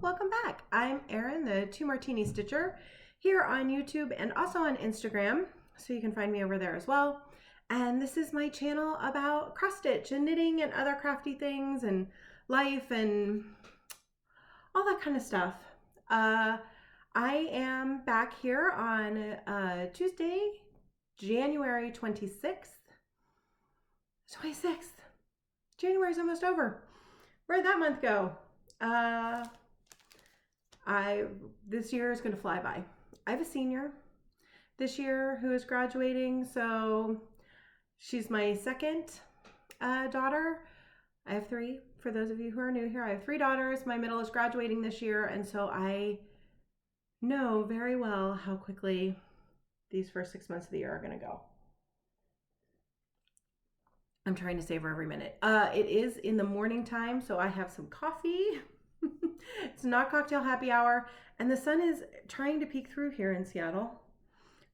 welcome back. I'm Erin, the 2 Martini Stitcher, here on YouTube and also on Instagram, so you can find me over there as well. And this is my channel about cross stitch and knitting and other crafty things and life and all that kind of stuff. I am back here on Tuesday, January 26th. 26th. January's almost over. Where'd that month go? This year is going to fly by. I have a senior this year who is graduating, so she's my second daughter. I have 3. For those of you who are new here, I have 3 daughters. My middle is graduating this year, and so I know very well how quickly these first 6 months of the year are going to go. I'm trying to savor every minute. It is in the morning time, so I have some coffee. It's not cocktail happy hour, and the sun is trying to peek through here in Seattle.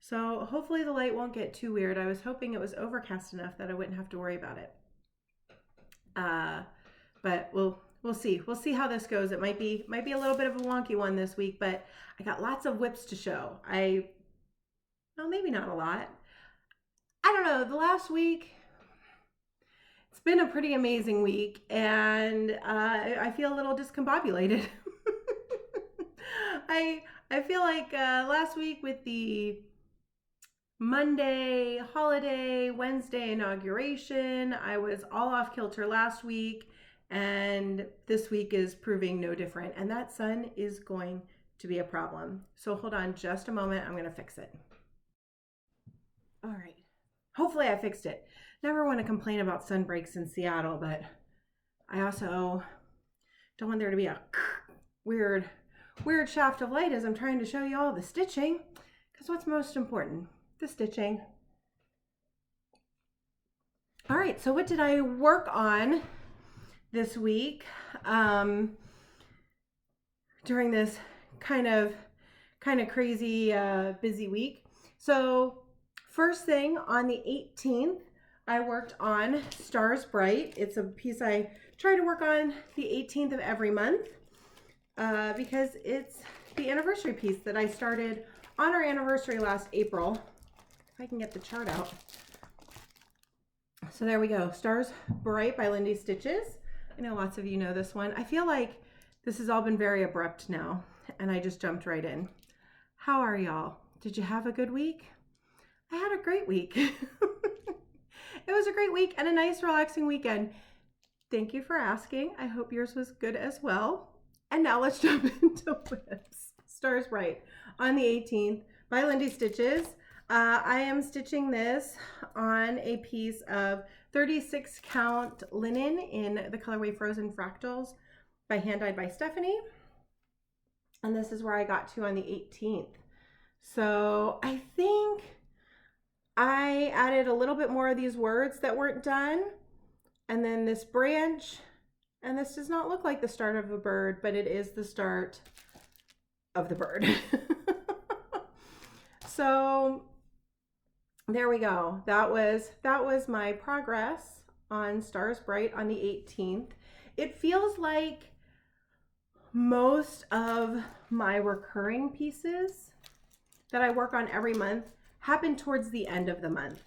So hopefully the light won't get too weird. I was hoping it was overcast enough that I wouldn't have to worry about it. But we'll see. We'll see how this goes. It might be a little bit of a wonky one this week, but I got lots of WIPS to show. Well, maybe not a lot. I don't know. The last week, it's been a pretty amazing week, and I feel a little discombobulated. I feel like last week with the Monday holiday, Wednesday inauguration, I was all off kilter last week, and this week is proving no different, and that sun is going to be a problem. So hold on just a moment. I'm going to fix it. All right. Hopefully I fixed it. Never want to complain about sun breaks in Seattle, but I also don't want there to be a weird shaft of light as I'm trying to show you all the stitching, because what's most important? The stitching. All right, so what did I work on this week during this kind of crazy busy week? So first thing, on the 18th, I worked on Stars Bright. It's a piece I try to work on the 18th of every month because it's the anniversary piece that I started on our anniversary last April. If I can get the chart out. So there we go. Stars Bright by Lindy Stitches. I know lots of you know this one. I feel like this has all been very abrupt now, and I just jumped right in. How are y'all? Did you have a good week? I had a great week. It was a great week and a nice relaxing weekend. Thank you for asking. I hope yours was good as well. And now let's jump into WIPS. Stars Bright on the 18th by Lindy Stitches. I am stitching this on a piece of 36 count linen in the colorway Frozen Fractals by Hand Dyed by Stephanie. And this is where I got to on the 18th. So I think I added a little bit more of these words that weren't done, and then this branch, and this does not look like the start of a bird, but it is the start of the bird. So there we go. That was my progress on Stars Bright on the 18th. It feels like most of my recurring pieces that I work on every month happen towards the end of the month.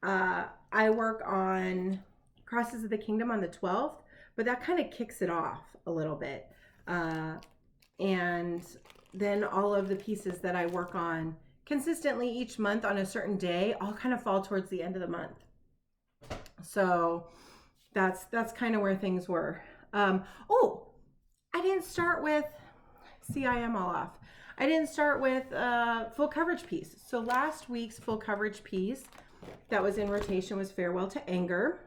I work on Crosses of the Kingdom on the 12th, but that kind of kicks it off a little bit. And then all of the pieces that I work on consistently each month on a certain day all kind of fall towards the end of the month. So that's kind of where things were. Oh, I didn't start with, see, I am all off. I didn't start with full coverage piece. So last week's full coverage piece that was in rotation was Farewell to Anger.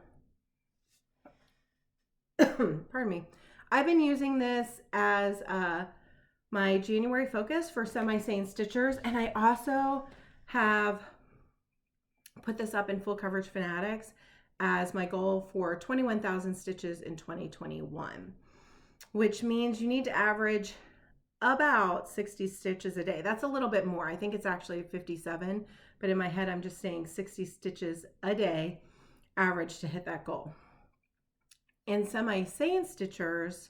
Pardon me. I've been using this as my January focus for semi-sane stitchers, and I also have put this up in Full Coverage Fanatics as my goal for 21,000 stitches in 2021, which means you need to average about 60 stitches a day. That's a little bit more. I think it's actually 57, but in my head I'm just saying 60 stitches a day average to hit that goal. In semi-sane stitchers,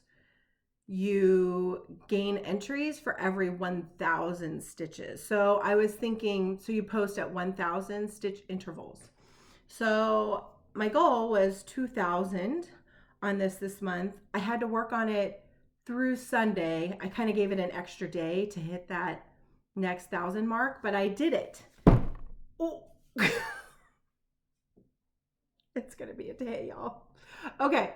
you gain entries for every 1,000 stitches. So I was thinking, so you post at 1,000 stitch intervals. So my goal was 2,000 on this month. I had to work on it through Sunday. I kind of gave it an extra day to hit that next 1,000 mark, but I did it. Oh. It's gonna be a day, y'all. Okay,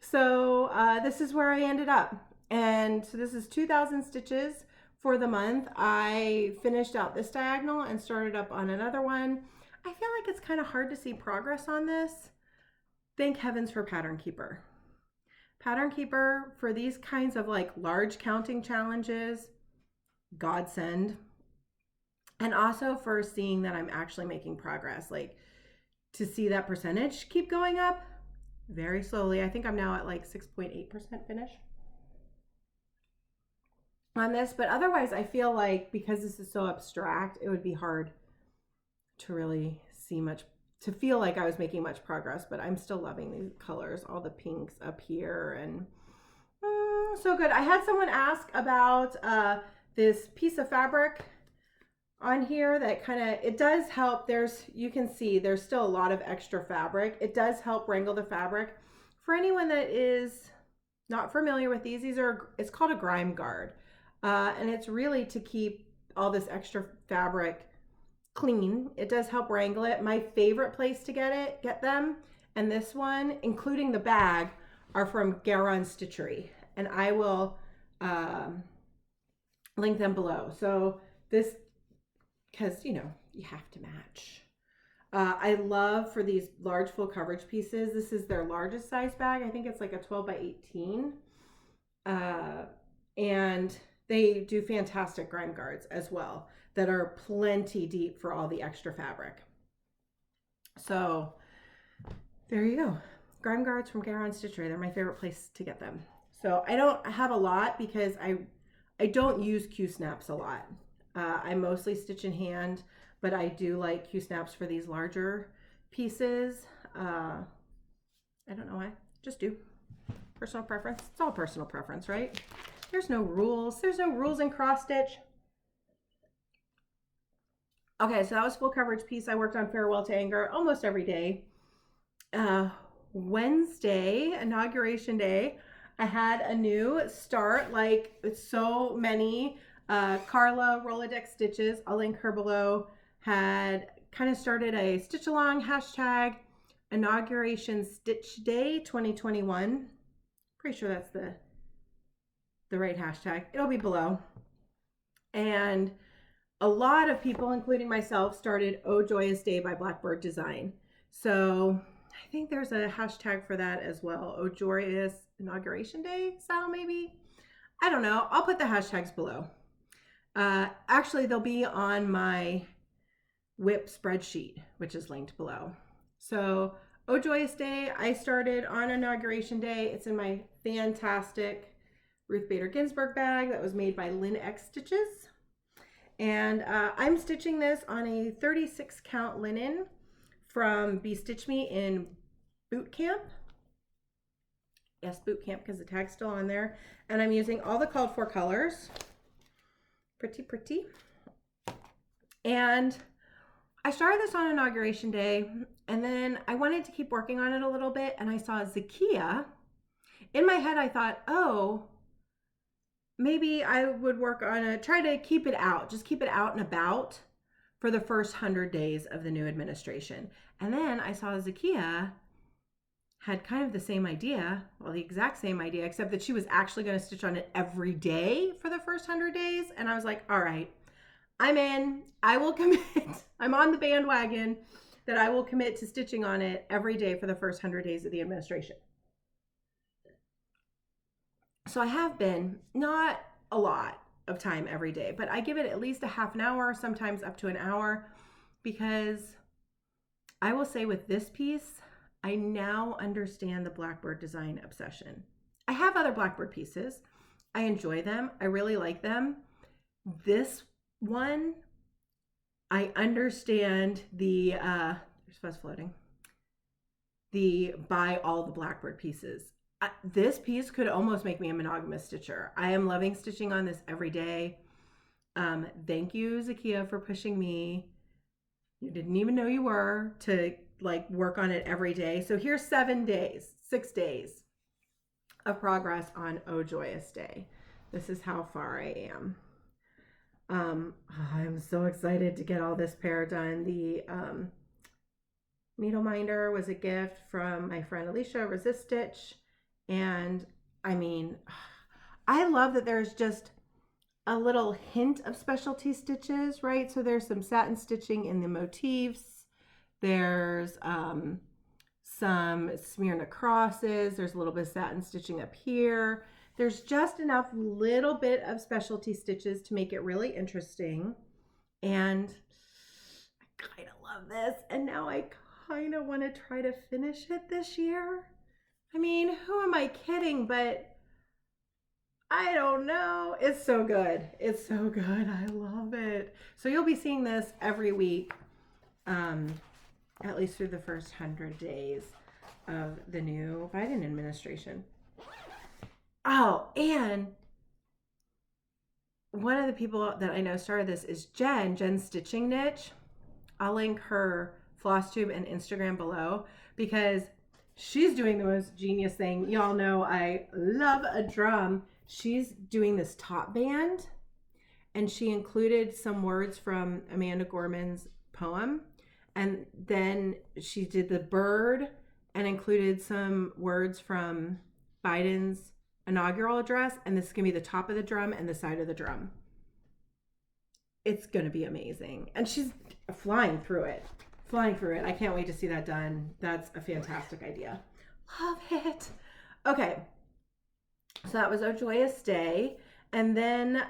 so this is where I ended up. And so this is 2,000 stitches for the month. I finished out this diagonal and started up on another one. I feel like it's kind of hard to see progress on this. Thank heavens for Pattern Keeper. Pattern Keeper for these kinds of like large counting challenges, godsend. And also for seeing that I'm actually making progress, like to see that percentage keep going up very slowly. I think I'm now at like 6.8% finish on this, but otherwise I feel like because this is so abstract, it would be hard to really see much, to feel like I was making much progress, but I'm still loving these colors, all the pinks up here, and so good. I had someone ask about this piece of fabric on here that kind of, it does help. You can see there's still a lot of extra fabric. It does help wrangle the fabric. For anyone that is not familiar with these it's called a grime guard. And it's really to keep all this extra fabric clean. It does help wrangle it. My favorite place to get them, and this one, including the bag, are from Acorn Stitchery. And I will link them below. So this, because, you know, you have to match. I love for these large full coverage pieces, this is their largest size bag. I think it's like a 12 by 18. And they do fantastic grime guards as well that are plenty deep for all the extra fabric. So there you go. Grime guards from Acorn Stitchery. They're my favorite place to get them. So I don't have a lot because I don't use Q-snaps a lot. I mostly stitch in hand, but I do like Q-snaps for these larger pieces. I don't know why, just do. Personal preference. It's all personal preference, right? There's no rules. There's no rules in cross stitch. Okay, so that was full coverage piece. I worked on Farewell to Anger almost every day. Wednesday, Inauguration Day, I had a new start, like so many. Carla Rolodex Stitches, I'll link her below, had kind of started a stitch along hashtag Inauguration Stitch Day 2021. Pretty sure that's the right hashtag. It'll be below. And a lot of people, including myself, started Oh Joyous Day by Blackbird Design. So I think there's a hashtag for that as well. Oh Joyous Inauguration Day style, maybe. I don't know. I'll put the hashtags below. Actually, they'll be on my WIPS spreadsheet, which is linked below. So, Oh Joyous Day, I started on Inauguration Day. It's in my fantastic Ruth Bader Ginsburg bag that was made by Lynn X Stitches. And I'm stitching this on a 36 count linen from Be Stitch Me in Boot Camp. Yes, Boot Camp, because the tag's still on there. And I'm using all the called for colors. Pretty. And I started this on Inauguration Day, and then I wanted to keep working on it a little bit, and I saw Zakia. In my head, I thought, oh, maybe I would work on try to keep it out, just keep it out and about for the first 100 days of the new administration. And then I saw Zakia had kind of the same idea, well, the exact same idea, except that she was actually going to stitch on it every day for the first 100 days. And I was like, all right, I'm in. I will commit. I'm on the bandwagon that I will commit to stitching on it every day for the first 100 days of the administration. So I have been, not a lot of time every day, but I give it at least a half an hour, sometimes up to an hour, because I will say with this piece, I now understand the Blackbird Design obsession. I have other Blackbird pieces. I enjoy them. I really like them. This one, I understand the, there's fuzz floating, the buy all the Blackbird pieces. This piece could almost make me a monogamous stitcher. I am loving stitching on this every day. Thank you, Zakia, for pushing me. You didn't even know you were to like work on it every day. So here's 6 days of progress on Oh Joyous Day. This is how far I am. I'm so excited to get all this pair done. The needle minder was a gift from my friend Alicia, Resist Stitch. And I mean, I love that there's just a little hint of specialty stitches, right? So there's some satin stitching in the motifs. There's some Smyrna crosses. There's a little bit of satin stitching up here. There's just enough little bit of specialty stitches to make it really interesting. And I kind of love this. And now I kind of want to try to finish it this year. I mean, who am I kidding? But I don't know. It's so good. It's so good. I love it. So you'll be seeing this every week, at least through the first 100 days of the new Biden administration. Oh, and one of the people that I know started this is Jen's Stitching Niche. I'll link her Flosstube and Instagram below because she's doing the most genius thing. Y'all know I love a drum. She's doing this top band, and she included some words from Amanda Gorman's poem, and then she did the bird and included some words from Biden's inaugural address, and this is gonna be the top of the drum and the side of the drum. It's gonna be amazing, and she's flying through it. I can't wait to see that done. That's a fantastic idea. Love it. Okay. So that was our Joyous Day. And then,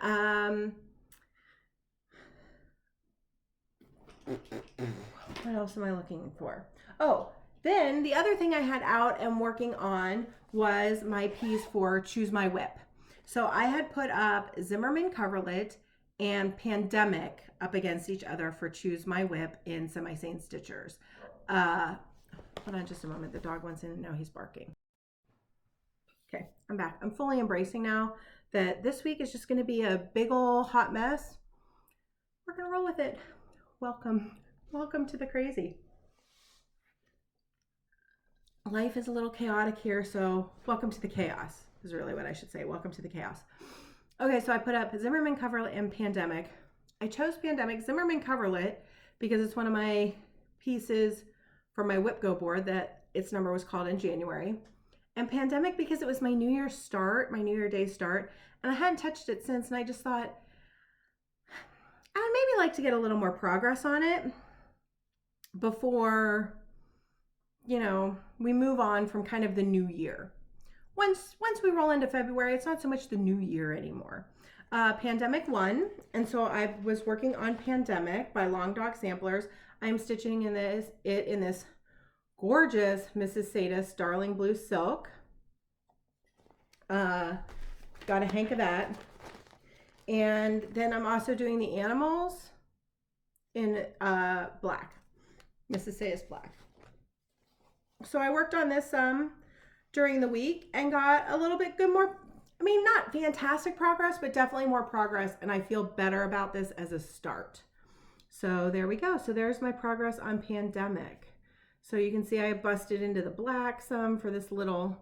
what else am I looking for? Oh, then the other thing I had out and working on was my piece for Choose My WIP. So I had put up Zimmerman Coverlet and Pandemic up against each other for Choose My WIP in Semi-Sane Stitchers. Hold on just a moment. The dog wants in and now he's barking. Okay, I'm back. I'm fully embracing now that this week is just going to be a big ol' hot mess. We're going to roll with it. Welcome to the crazy. Life is a little chaotic here, so welcome to the chaos is really what I should say. Welcome to the chaos. Okay, so I put up Zimmerman Coverlet and Pandemic. I chose Pandemic Zimmerman Coverlet because it's one of my pieces for my WIP Go board that its number was called in January. And Pandemic because it was my New Year's start, my New Year Day start, and I hadn't touched it since, and I just thought I would maybe like to get a little more progress on it before, you know, we move on from kind of the new year. Once we roll into February, it's not so much the new year anymore. Pandemic won, and so I was working on Pandemic by Long Dog Samplers. I'm stitching in this gorgeous Mrs. Sadis Darling Blue Silk. Got a hank of that. And then I'm also doing the animals in black, Mrs. Sadis Black. So I worked on this during the week and got a little bit more, I mean, not fantastic progress, but definitely more progress. And I feel better about this as a start. So there we go. So there's my progress on Pandemic. So you can see I busted into the black some for this little,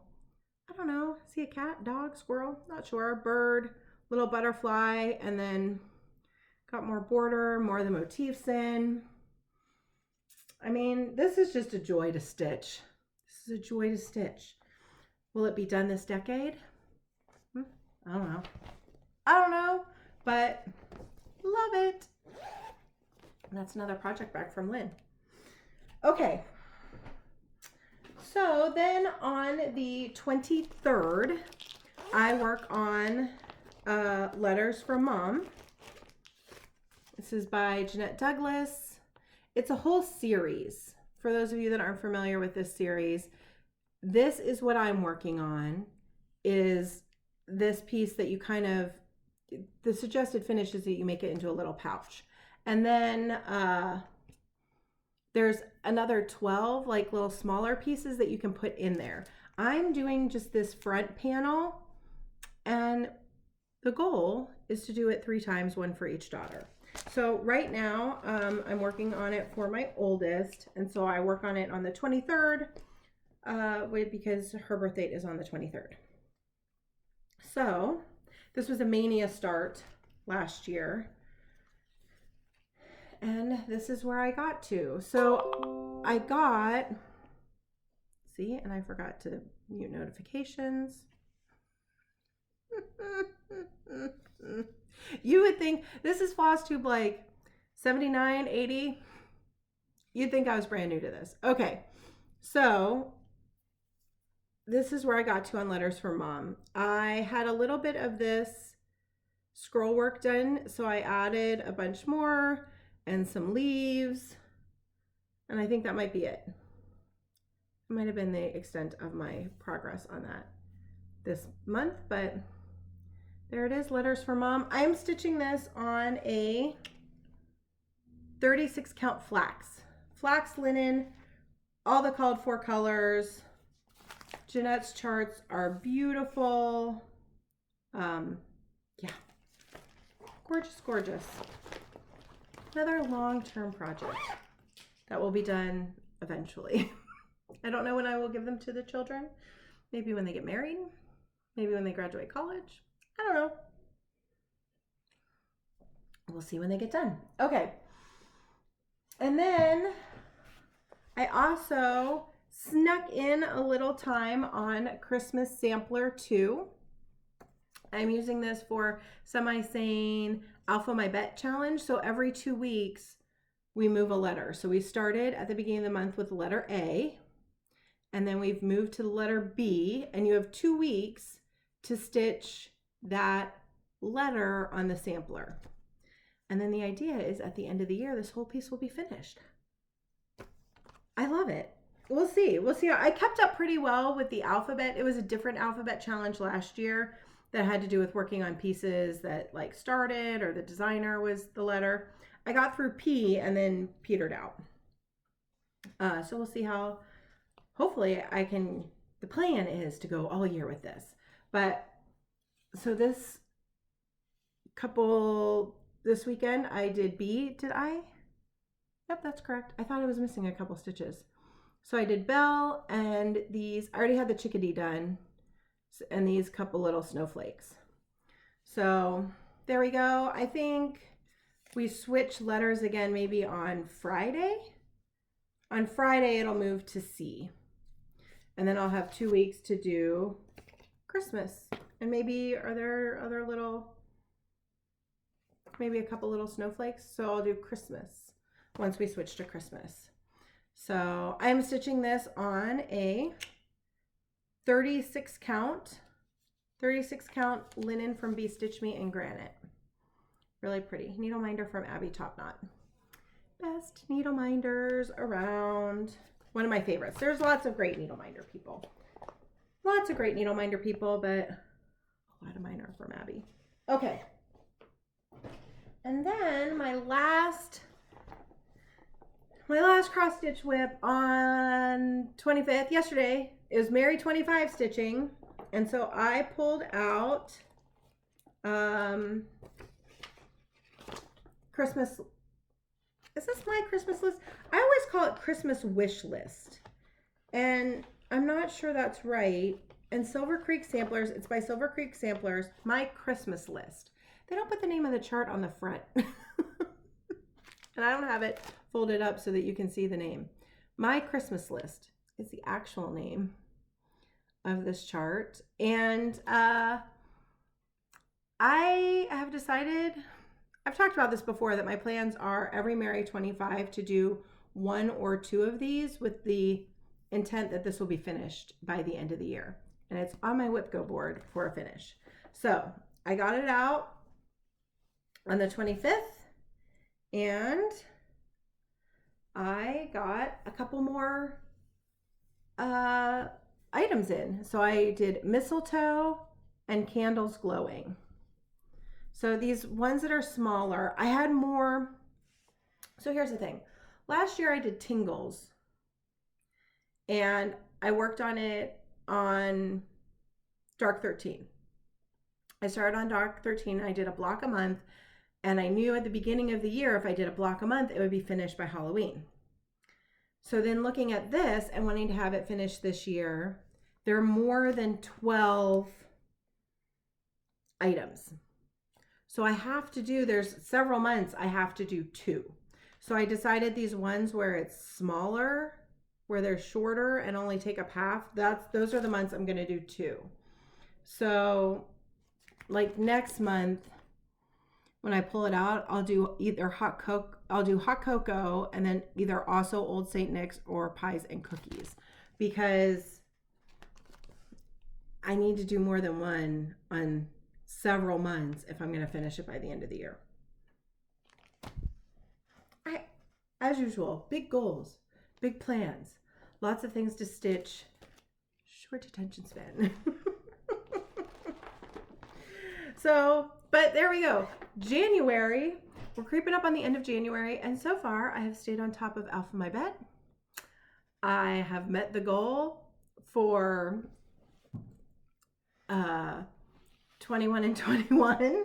I don't know, see a cat, dog, squirrel, not sure, bird, little butterfly, and then got more border, more of the motifs in. I mean, this is just a joy to stitch. This is a joy to stitch. Will it be done this decade? I don't know. I don't know, but love it. And that's another project back from Lynn. Okay. So then on the 23rd, I work on Letters from Mom. This is by Jeanette Douglas. It's a whole series. For those of you that aren't familiar with this series, this is what I'm working on, is this piece that you kind of, the suggested finish is that you make it into a little pouch. And then there's another 12 like little smaller pieces that you can put in there. I'm doing just this front panel, and the goal is to do it 3 times, 1 for each daughter. So right now, I'm working on it for my oldest, and so I work on it on the 23rd, because her birth date is on the 23rd. So this was a mania start last year, and this is where I got to. So I got, see, and I forgot to mute notifications. You would think this is Flosstube like 79, 80. You'd think I was brand new to this. Okay, so this is where I got to on Letters from Mom. I had a little bit of this scroll work done, so I added a bunch more and some leaves, and I think that might be it. It might have been the extent of my progress on that this month, but there it is, Letters from Mom. I'm stitching this on a 36 count flax linen, all the called for colors. Jeanette's charts are beautiful. Yeah, gorgeous, gorgeous. Another long-term project that will be done eventually. I don't know when I will give them to the children. Maybe when they get married, maybe when they graduate college. I don't know. We'll see when they get done. Okay. And then I also snuck in a little time on Christmas Sampler 2. I'm using this for Semi-Sane Alpha My Bet Challenge. So every 2 weeks, we move a letter. So we started at the beginning of the month with the letter A, and then we've moved to the letter B, and you have 2 weeks to stitch that letter on the sampler. And then the idea is at the end of the year, this whole piece will be finished. I love it. We'll see. We'll see. I kept up pretty well with the alphabet. It was a different alphabet challenge last year that had to do with working on pieces that like started, or the designer was the letter. I got through P and then petered out. So we'll see how, hopefully I can, the plan is to go all year with this. But so this weekend I did B, did I? Yep, that's correct. I thought I was missing a couple stitches. So I did Belle, and these, I already had the chickadee done, and these couple little snowflakes. So there we go. I think we switch letters again maybe on Friday. On Friday it'll move to C. And then I'll have 2 weeks to do Christmas. And maybe are there other little, maybe a couple little snowflakes. So I'll do Christmas once we switch to Christmas. So I'm stitching this on a 36 count linen from Bee Stitch Me in granite. Really pretty. Needle minder from Abby Top Knot. Best needle minders around. One of my favorites. There's lots of great needle minder people. Lots of great needle minder people, but a lot of mine are from Abby. Okay. And then my last cross stitch whip on 25th, yesterday, is Merry 25 stitching. And so I pulled out Christmas. Is this my Christmas list? I always call it Christmas wish list, and I'm not sure that's right. And Silver Creek Samplers, it's by Silver Creek Samplers, my Christmas list. They don't put the name of the chart on the front. And I don't have it folded up so that you can see the name. My Christmas list is the actual name of this chart. And I have decided, I've talked about this before, that my plans are every Merry 25 to do 1 or 2 of these with the intent that this will be finished by the end of the year. And it's on my Whip Go board for a finish. So I got it out on the 25th, and I got a couple more items in. So I did mistletoe and candles glowing. So these ones that are smaller, I had more. So here's the thing. Last year I did tingles, and I worked on it on Dark 13. I started on Dark 13. I did a block a month, and I knew at the beginning of the year, if I did a block a month, it would be finished by Halloween. So then looking at this and wanting to have it finished this year, there are more than 12 items. So I have to do, there's several months I have to do 2. So I decided these ones where it's smaller, where they're shorter and only take up half, those are the months I'm gonna do 2. So like next month, when I pull it out, I'll do either hot cocoa and then either also Old St. Nick's or pies and cookies, because I need to do more than one on several months if I'm going to finish it by the end of the year. As usual, big goals, big plans, lots of things to stitch, short attention span. So, but there we go. January, we're creeping up on the end of January, and so far I have stayed on top of Alpha My Bet. I have met the goal for 21 and 21,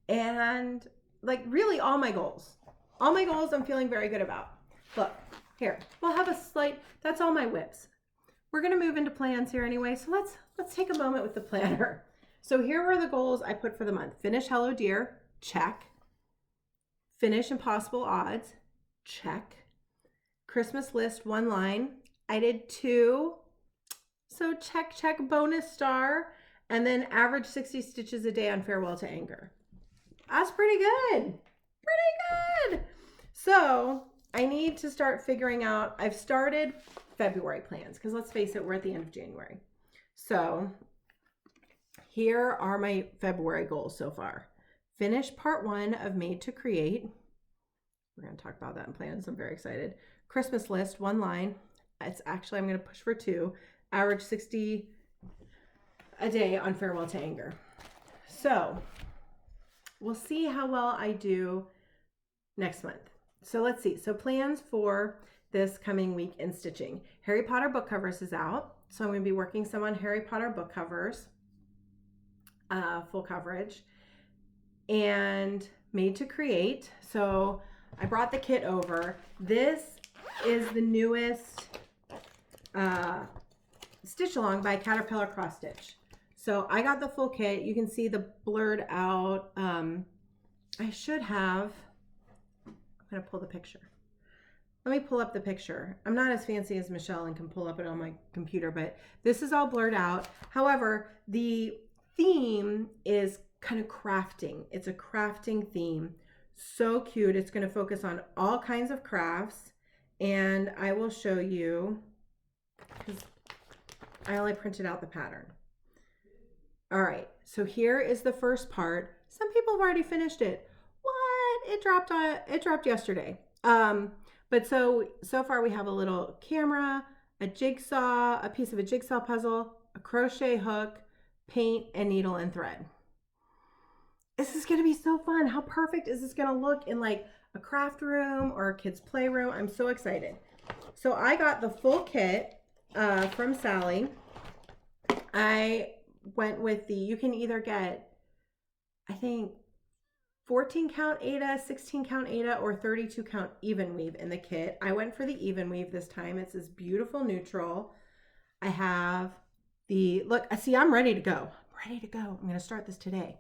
and like really all my goals I'm feeling very good about. Look here, we'll have a slight, that's all my WIPS. We're going to move into plans here anyway, so let's take a moment with the planner. So here were the goals I put for the month. Finish Hello Dear, check. Finish Impossible Odds, check. Christmas list, 1 line. I did 2. So check, bonus star. And then average 60 stitches a day on Farewell to Anger. That's pretty good. Pretty good. So I need to start figuring out, I've started February plans, because let's face it, we're at the end of January. So here are my February goals so far. Finish part 1 of Made to Create. We're going to talk about that in plans. I'm very excited. Christmas list, 1 line. It's actually, I'm going to push for 2. Average 60 a day on Farewell to Anger. So we'll see how well I do next month. So let's see. So plans for this coming week in stitching. Harry Potter book covers is out. So I'm going to be working some on Harry Potter book covers, full coverage, and Made to Create. So I brought the kit over. This is the newest stitch along by Caterpillar Cross Stitch. So I got the full kit. You can see the blurred out. I should have, I'm going to pull the picture. Let me pull up the picture. I'm not as fancy as Michelle and can pull up it on my computer, but this is all blurred out. However, the theme is kind of crafting. It's a crafting theme. So cute. It's going to focus on all kinds of crafts, and I will show you, because I only printed out the pattern. All right, so here is the first part. Some people have already finished it. What? It dropped yesterday. But so far we have a little camera, a jigsaw, a piece of a jigsaw puzzle, a crochet hook, paint, and needle and thread. This is gonna be so fun. How perfect is this gonna look in like a craft room or a kid's playroom? I'm so excited. So I got the full kit from Sally. I went with the, you can either get, I think, 14 count Aida, 16 count Aida, or 32 count even weave in the kit. I went for the even weave this time. It's this beautiful neutral. I have the, look, see, I'm ready to go. I'm ready to go. I'm going to start this today.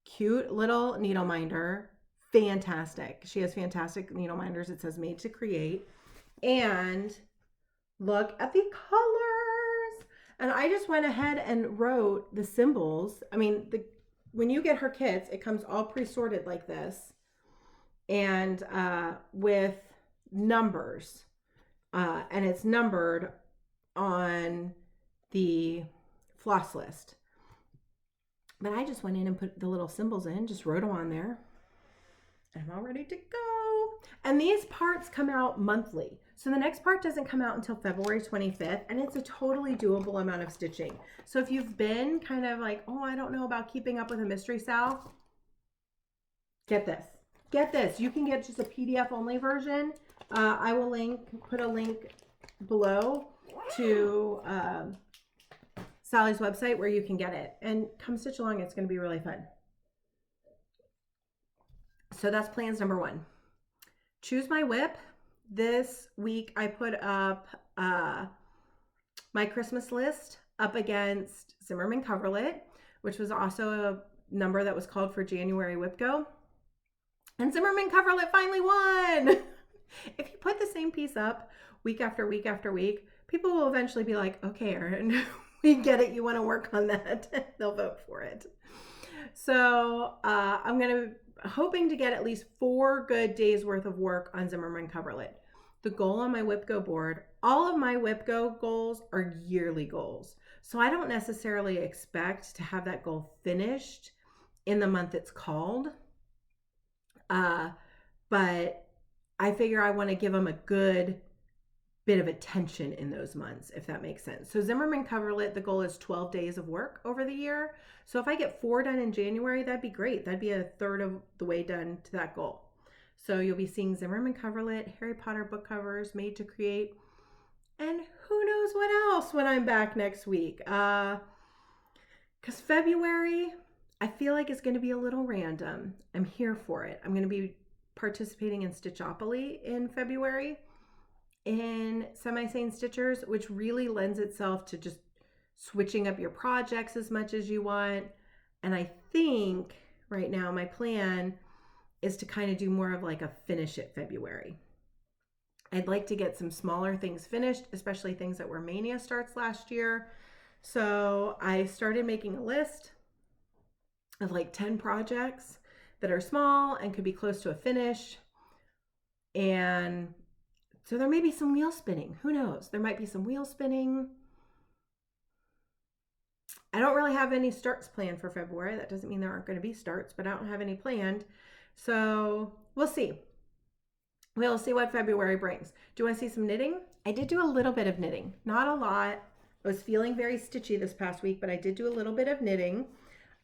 Cute little needle minder. Fantastic. She has fantastic needle minders. It says Made to Create. And look at the colors. And I just went ahead and wrote the symbols. I mean, when you get her kits, it comes all pre-sorted like this, and with numbers, and it's numbered on the floss list. But I just went in and put the little symbols in, just wrote them on there, and I'm all ready to go. And these parts come out monthly. So the next part doesn't come out until February 25th, and it's a totally doable amount of stitching. So if you've been kind of like, oh, I don't know about keeping up with a mystery Sal, get this. Get this. You can get just a PDF only version. I will put a link below. to Sally's website where you can get it, and come stitch along. It's going to be really fun. So that's plans number 1. Choose my WIP. This week I put up my Christmas list up against Zimmerman Coverlet, which was also a number that was called for January WIP Go. And Zimmerman Coverlet finally won. If you put the same piece up week after week after week, people will eventually be like, okay, Erin, we get it. You want to work on that. They'll vote for it. So I'm hoping to get at least 4 good days worth of work on Zimmerman Coverlet. The goal on my WIP Go board, all of my WIP Go goals are yearly goals. So I don't necessarily expect to have that goal finished in the month it's called. But I figure I want to give them a good bit of attention in those months, if that makes sense. So Zimmerman Coverlet, the goal is 12 days of work over the year. So if I get 4 done in January, that'd be great. That'd be a third of the way done to that goal. So you'll be seeing Zimmerman Coverlet, Harry Potter book covers, Made to Create, and who knows what else when I'm back next week. Because February, I feel like it's going to be a little random. I'm here for it. I'm going to be participating in Stitchopoly in February in Semi-Sane Stitchers, which really lends itself to just switching up your projects as much as you want. And I think right now my plan is to kind of do more of like a finish it February. I'd like to get some smaller things finished, especially things that were Mania starts last year. So I started making a list of like 10 projects that are small and could be close to a finish. And so there may be some wheel spinning. Who knows? There might be some wheel spinning. I don't really have any starts planned for February. That doesn't mean there aren't going to be starts, but I don't have any planned. So we'll see. We'll see what February brings. Do you want to see some knitting? I did do a little bit of knitting, not a lot. I was feeling very stitchy this past week, but I did do a little bit of knitting.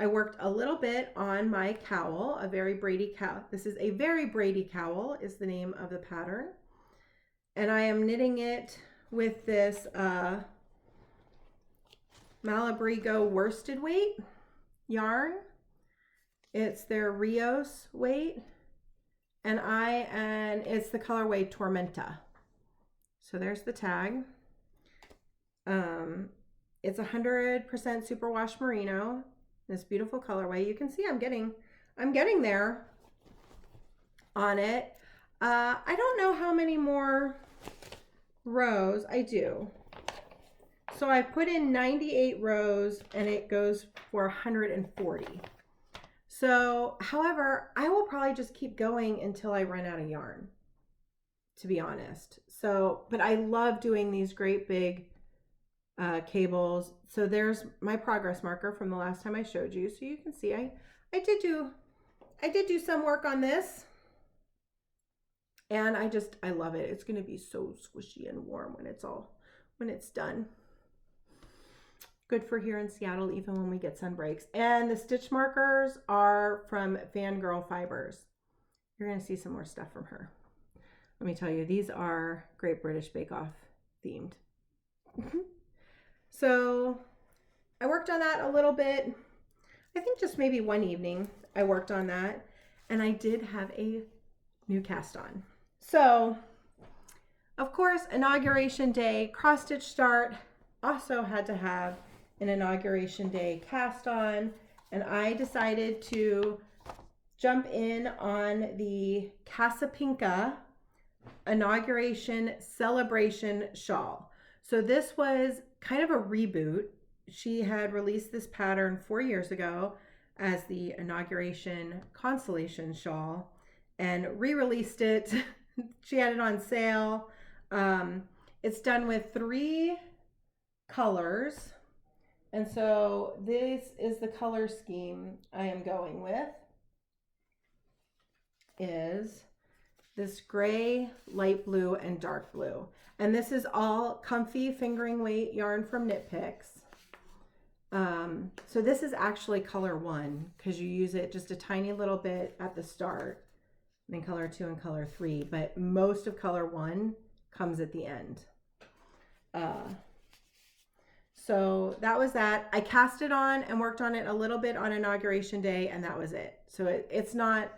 I worked a little bit on my cowl, a very Brady cowl. This is a very Brady cowl is the name of the pattern. And I am knitting it with this Malabrigo worsted weight yarn. It's their Rios weight, and it's the colorway Tormenta. So there's the tag. It's 100% superwash merino. This beautiful colorway. You can see I'm getting there on it. I don't know how many more rows I do. So I put in 98 rows and it goes for 140. So, however, I will probably just keep going until I run out of yarn, to be honest. So, but I love doing these great big cables. So there's my progress marker from the last time I showed you. So you can see I did do some work on this. And I love it. It's going to be so squishy and warm when it's done. Good for here in Seattle, even when we get sun breaks. And the stitch markers are from Fangirl Fibers. You're going to see some more stuff from her. Let me tell you, these are Great British Bake Off themed. So I worked on that a little bit. I think just maybe one evening I worked on that. And I did have a new cast on. So, of course, Inauguration Day cross stitch start also had to have an Inauguration Day cast on, and I decided to jump in on the Casapinka Inauguration Celebration Shawl. So this was kind of a reboot. She had released this pattern 4 years ago as the Inauguration Constellation Shawl and re-released it. She had it on sale. It's done with 3 colors. And so this is the color scheme I am going with. Is this gray, light blue, and dark blue. And this is all comfy fingering weight yarn from Knit Picks. So this is actually color 1 because you use it just a tiny little bit at the start, and then color 2 and color 3, but most of color 1 comes at the end. So that was that. I cast it on and worked on it a little bit on Inauguration Day, and that was it. So it's not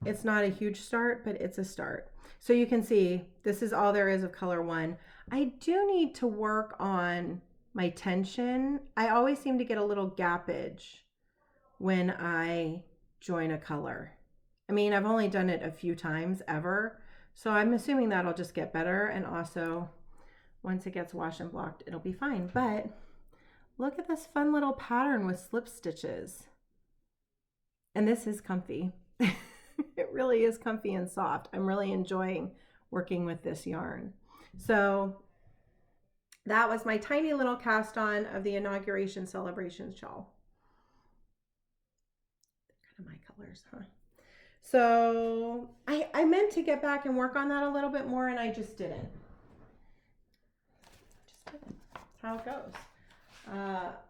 a huge start, but it's a start. So you can see this is all there is of color 1. I do need to work on my tension. I always seem to get a little gappage when I join a color. I mean, I've only done it a few times ever, so I'm assuming that'll just get better, and also once it gets wash and blocked, it'll be fine. But look at this fun little pattern with slip stitches. And this is comfy. It really is comfy and soft. I'm really enjoying working with this yarn. So that was my tiny little cast on of the Inauguration Celebration shawl. Kind of my colors, huh? So I meant to get back and work on that a little bit more, and I just didn't. That's how it goes.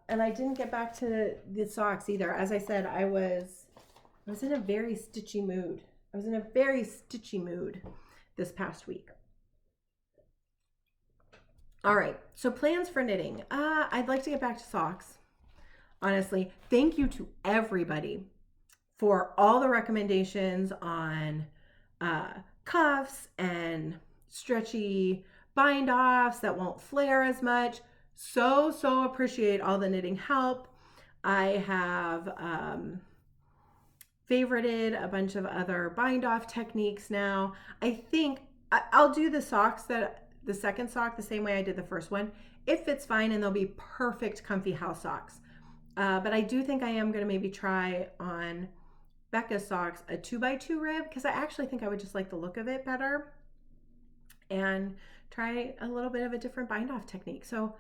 And I didn't get back to the socks either. As I said, I was in a very stitchy mood. I was in a very stitchy mood this past week. All right, so plans for knitting. I'd like to get back to socks. Honestly, thank you to everybody for all the recommendations on cuffs and stretchy bind offs that won't flare as much. So appreciate all the knitting help. I have favorited a bunch of other bind off techniques now. I think I'll do the socks, the second sock, the same way I did the first one. It fits fine, and they'll be perfect comfy house socks. But I do think I am going to maybe try on Becca's socks a 2x2 rib, because I actually think I would just like the look of it better, and try a little bit of a different bind off technique. So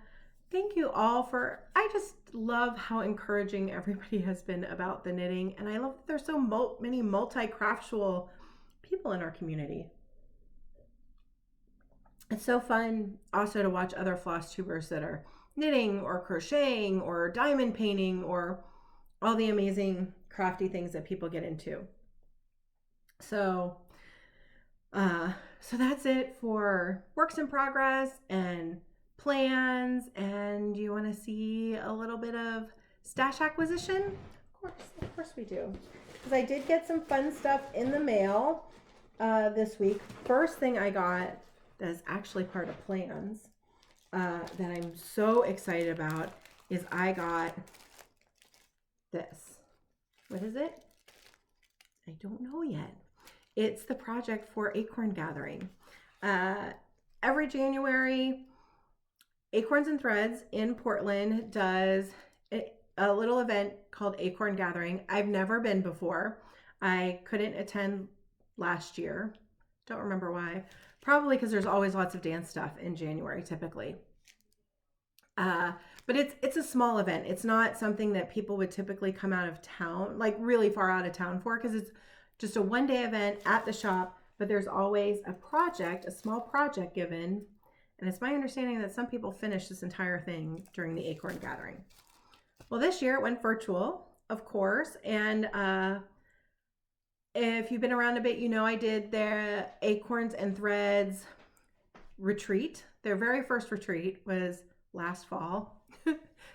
thank you all I just love how encouraging everybody has been about the knitting, and I love that there's so many multi-craftual people in our community. It's so fun also to watch other floss tubers that are knitting or crocheting or diamond painting or all the amazing crafty things that people get into. So that's it for works in progress and plans. And you want to see a little bit of stash acquisition? Of course we do. Because I did get some fun stuff in the mail this week. First thing I got that is actually part of plans that I'm so excited about is I got this. What is it? I don't know yet. It's the project for Acorn Gathering. Every January, Acorns and Threads in Portland does a little event called Acorn Gathering. I've never been before. I couldn't attend last year. Don't remember why. Probably because there's always lots of dance stuff in January typically. But it's a small event. It's not something that people would typically come out of town, like really far out of town for, because it's just a one-day event at the shop, but there's always a small project given. And it's my understanding that some people finish this entire thing during the Acorn Gathering. Well, this year it went virtual, of course. And if you've been around a bit, you know I did their Acorns and Threads retreat. Their very first retreat was last fall,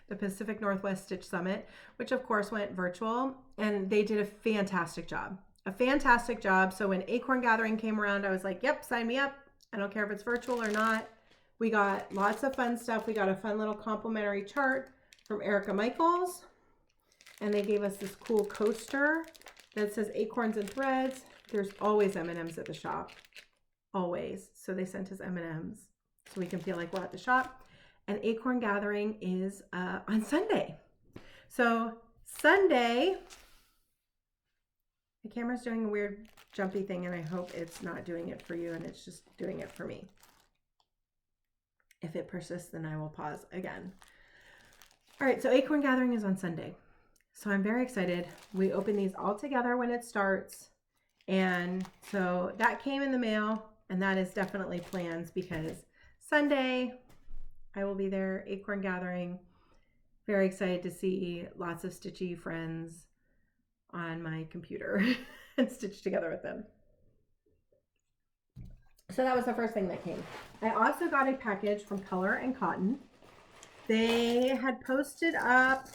the Pacific Northwest Stitch Summit, which of course went virtual, and they did a fantastic job. So when Acorn Gathering came around, I was like, yep, sign me up. I don't care if it's virtual or not. We got lots of fun stuff. We got a fun little complimentary chart from Erica Michaels, and they gave us this cool coaster that says Acorns and Threads. There's always M&Ms at the shop, always. So they sent us M&Ms so we can feel like we're at the shop. And Acorn Gathering is on Sunday. So Sunday, the camera's doing a weird jumpy thing, and I hope it's not doing it for you and it's just doing it for me. If it persists, then I will pause again. All right, so Acorn Gathering is on Sunday. So I'm very excited. We open these all together when it starts. And so that came in the mail, and that is definitely plans, because Sunday I will be there, Acorn Gathering. Very excited to see lots of stitchy friends on my computer and stitch together with them. So that was the first thing that came. I also got a package from Color and Cotton. They had posted up,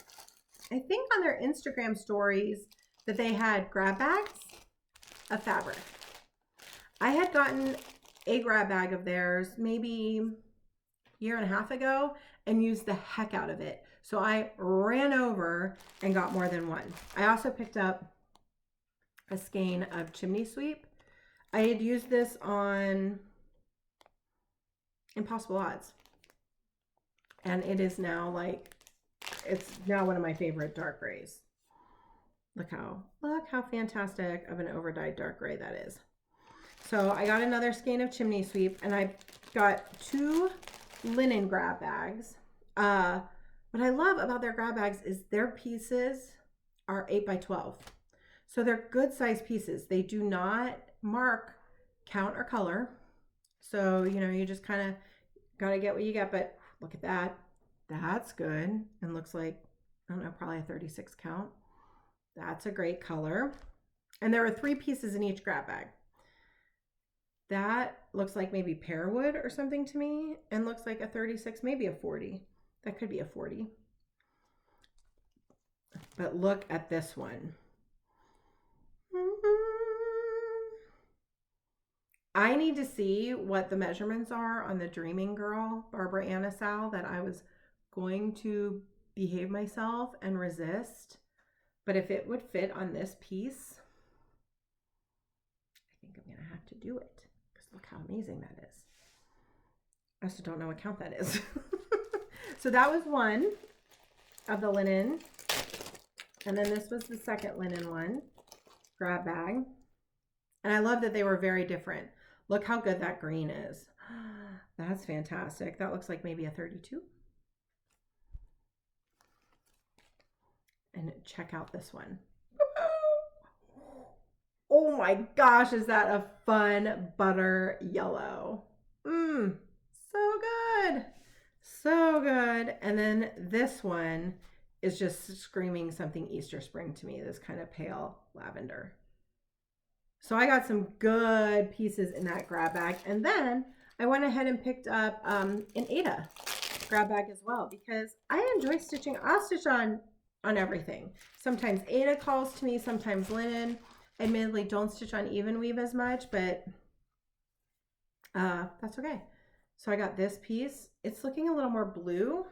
I think on their Instagram stories, that they had grab bags of fabric. I had gotten a grab bag of theirs maybe a year and a half ago and used the heck out of it. So I ran over and got more than one. I also picked up a skein of chimney sweep. I had used this on Impossible Odds. And it is now like, it's now one of my favorite dark grays. Look how fantastic of an overdyed dark gray that is. So I got another skein of chimney sweep, and I got 2 linen grab bags. What I love about their grab bags is their pieces are 8 by 12. So they're good size pieces. They do not mark count or color. So, you know, you just kind of got to get what you get, but look at that. That's good. And looks like, I don't know, probably a 36 count. That's a great color. And there are 3 pieces in each grab bag. That looks like maybe pearwood or something to me, and looks like a 36, maybe a 40. That could be a 40. But look at this one. I need to see what the measurements are on the Dreaming Girl Barbara Anna Sal that I was going to behave myself and resist. But if it would fit on this piece, I think I'm going to have to do it. Because look how amazing that is. I also don't know what count that is. So that was one of the linen. And then this was the second linen one. Grab bag. And I love that they were very different. Look how good that green is. That's fantastic. That looks like maybe a 32. And check out this one. Oh my gosh, is that a fun butter yellow? So good. So good. And then this one is just screaming something Easter spring to me, this kind of pale lavender. So I got some good pieces in that grab bag. And then I went ahead and picked up an Ada grab bag as well, because I enjoy stitching. I'll stitch on everything. Sometimes Ada calls to me, sometimes linen. Admittedly, don't stitch on even weave as much, but that's okay. So I got this piece. It's looking a little more blue.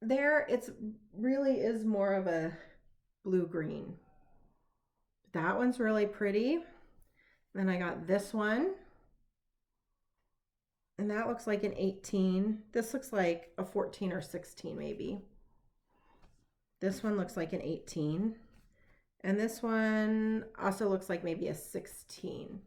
There, it's really is more of a blue-green. That one's really pretty. Then I got this one. And that looks like an 18. This looks like a 14 or 16 maybe. This one looks like an 18. And this one also looks like maybe a 16.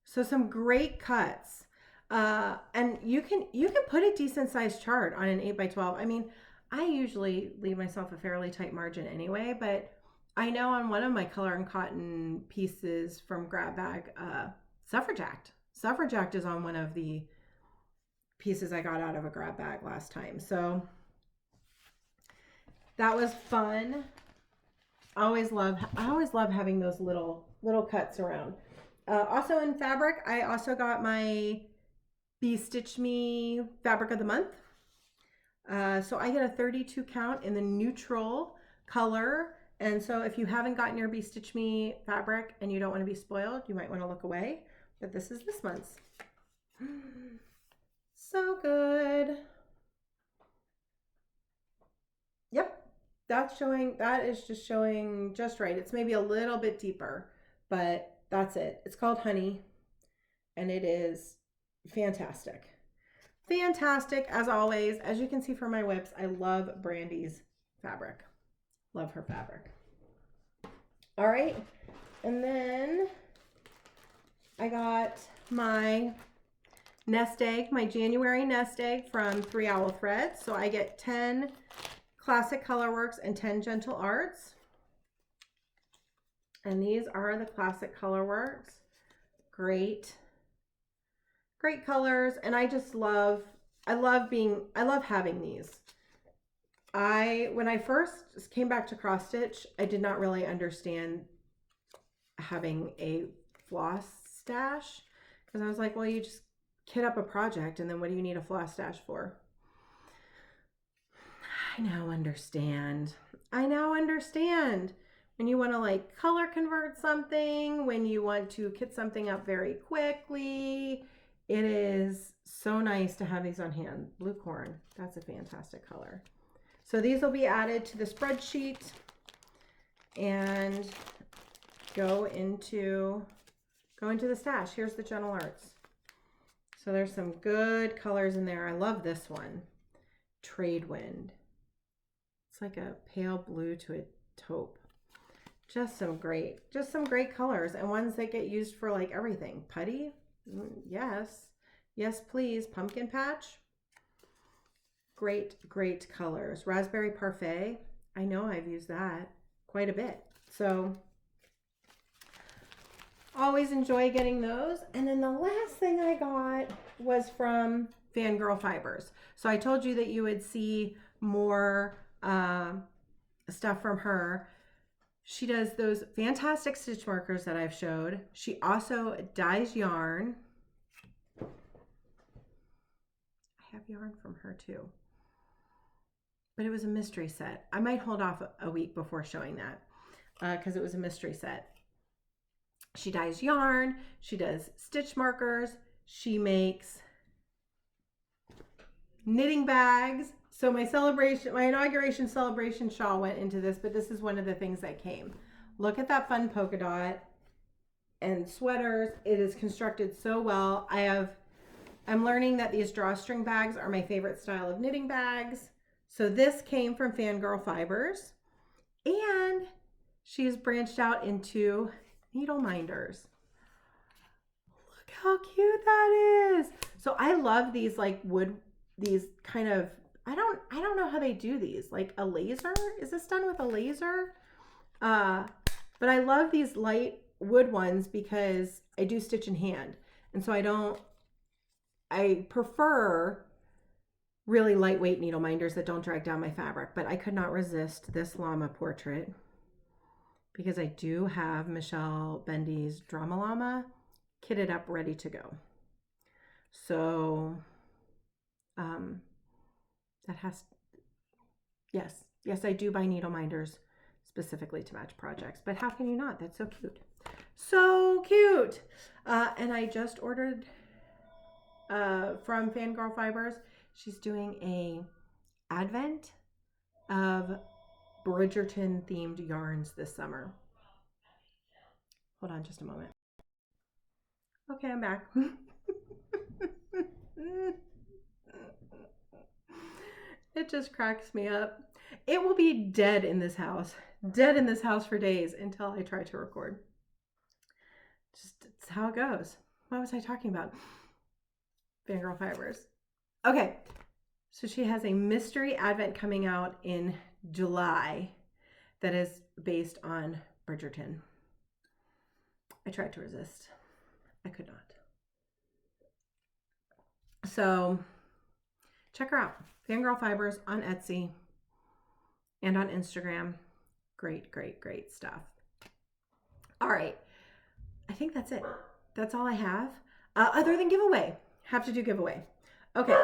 So some great cuts. And you can put a decent sized chart on an 8 by 12. I mean, I usually leave myself a fairly tight margin anyway, but I know on one of my Color and Cotton pieces from Grab Bag, Suffragette is on one of the pieces I got out of a grab bag last time. So that was fun. I always love having those little cuts around. Also in fabric, I also got my Bee Stitch Me Fabric of the Month. So I get a 32 count in the neutral color. And so if you haven't gotten your Bee Stitch Me fabric and you don't want to be spoiled, you might want to look away. But this is this month's. So good. Yep. That is just showing just right. It's maybe a little bit deeper, but that's it. It's called Honey, and it is fantastic. Fantastic, as always. As you can see from my WIPS, I love Brandy's fabric. Love her fabric. All right, and then I got my nest egg, my January nest egg from 3 Owl Threads. So I get 10 Classic Colorworks and 10 Gentle Arts. And these are the Classic Colorworks. Great colors. And I just love having these. When I first came back to cross stitch, I did not really understand having a floss stash, because I was like, well, you just kit up a project, and then what do you need a floss stash for? I now understand. I now understand. When you want to like color convert something, when you want to kit something up very quickly, it is so nice to have these on hand. Blue corn, that's a fantastic color. So these will be added to the spreadsheet and go into the stash. Here's the Gentle Arts. So there's some good colors in there. I love this one, Trade Wind. It's like a pale blue to a taupe. Just some great colors, and ones that get used for like everything. Putty, yes, yes please. Pumpkin patch, great colors. Raspberry Parfait, I know I've used that quite a bit, so always enjoy getting those. And then the last thing I got was from Fangirl Fibers. So I told you that you would see more stuff from her. She does those fantastic stitch markers that I've showed. She also dyes yarn. I have yarn from her too, but it was a mystery set. I might hold off a week before showing that because it was a mystery set. She dyes yarn. She does stitch markers. She makes knitting bags. So my inauguration celebration shawl went into this, but this is one of the things that came. Look at that fun polka dot and sweaters. It is constructed so well. I'm learning that these drawstring bags are my favorite style of knitting bags. So this came from Fangirl Fibers, and she's branched out into needle minders. Look how cute that is. So I love these like these kind of, I don't know how they do these, like a laser. Is this done with a laser? But I love these light wood ones because I do stitch in hand. And so I prefer really lightweight needle minders that don't drag down my fabric, but I could not resist this llama portrait because I do have Michelle Bendy's Drama Llama kitted up, ready to go. So, yes, I do buy needle minders specifically to match projects, but how can you not? That's so cute. So cute. And I just ordered from Fangirl Fibers. She's doing a advent of Bridgerton themed yarns this summer. Hold on just a moment. Okay, I'm back. It just cracks me up. It will be dead in this house for days until I try to record. Just, it's how it goes. What was I talking about? Fangirl Fibers. Okay, so she has a mystery advent coming out in July that is based on Bridgerton. I tried to resist. I could not. So check her out. Fangirl Fibers on Etsy and on Instagram. Great stuff. All right. I think that's it. That's all I have. Other than giveaway. Have to do giveaway. Okay.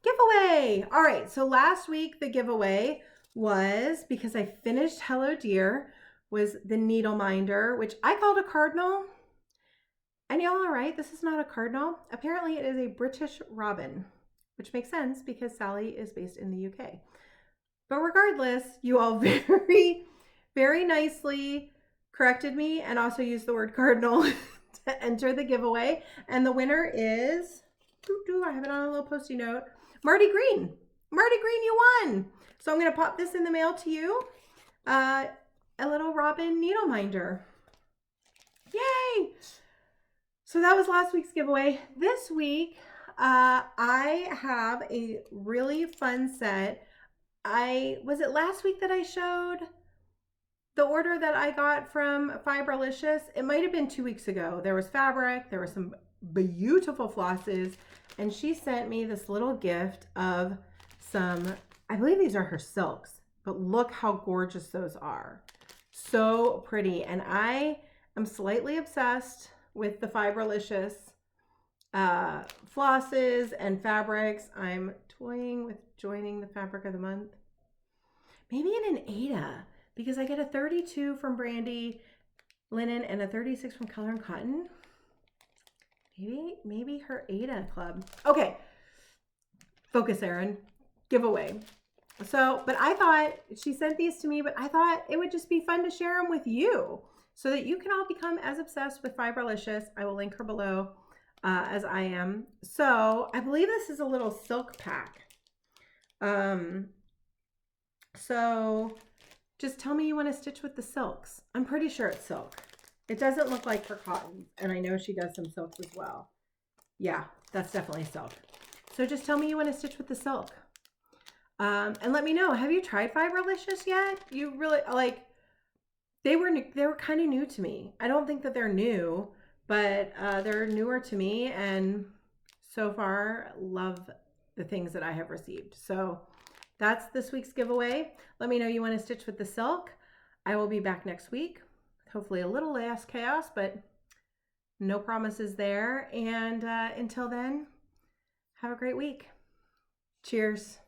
Giveaway. All right. So last week the giveaway was, because I finished Hello Dear, was the needle minder, which I called a cardinal. And y'all are right, this is not a cardinal. Apparently it is a British robin, which makes sense because Sally is based in the UK. But regardless, you all very, very nicely corrected me and also used the word cardinal to enter the giveaway. And the winner is, I have it on a little Post-it note, Marty Green. Marty Green, you won. So I'm going to pop this in the mail to you. A little robin needle minder. Yay! So that was last week's giveaway. This week, I have a really fun set. Was it last week that I showed the order that I got from Fibralicious? It might have been 2 weeks ago. There was fabric, there were some beautiful flosses, and she sent me this little gift of some, I believe these are her silks, but look how gorgeous those are. So pretty. And I am slightly obsessed with the Fiberlicious flosses and fabrics. I'm toying with joining the fabric of the month. Maybe in an Ada, because I get a 32 from Brandy Linen and a 36 from Color and Cotton. Maybe her Ada club. Okay, focus, Erin. Giveaway. So, but I thought, she sent these to me, but I thought it would just be fun to share them with you so that you can all become as obsessed with Fiberlicious. I will link her below as I am. So I believe this is a little silk pack. So just tell me you want to stitch with the silks. I'm pretty sure it's silk. It doesn't look like her cotton, and I know she does some silks as well. Yeah, that's definitely silk. So just tell me you want to stitch with the silk. And let me know, have you tried Fiberlicious yet? You really, like, they were kind of new to me. I don't think that they're new, but they're newer to me, and so far love the things that I have received. So that's this week's giveaway. Let me know you want to stitch with the silk. I will be back next week. Hopefully a little less chaos, but no promises there. And until then, have a great week. Cheers.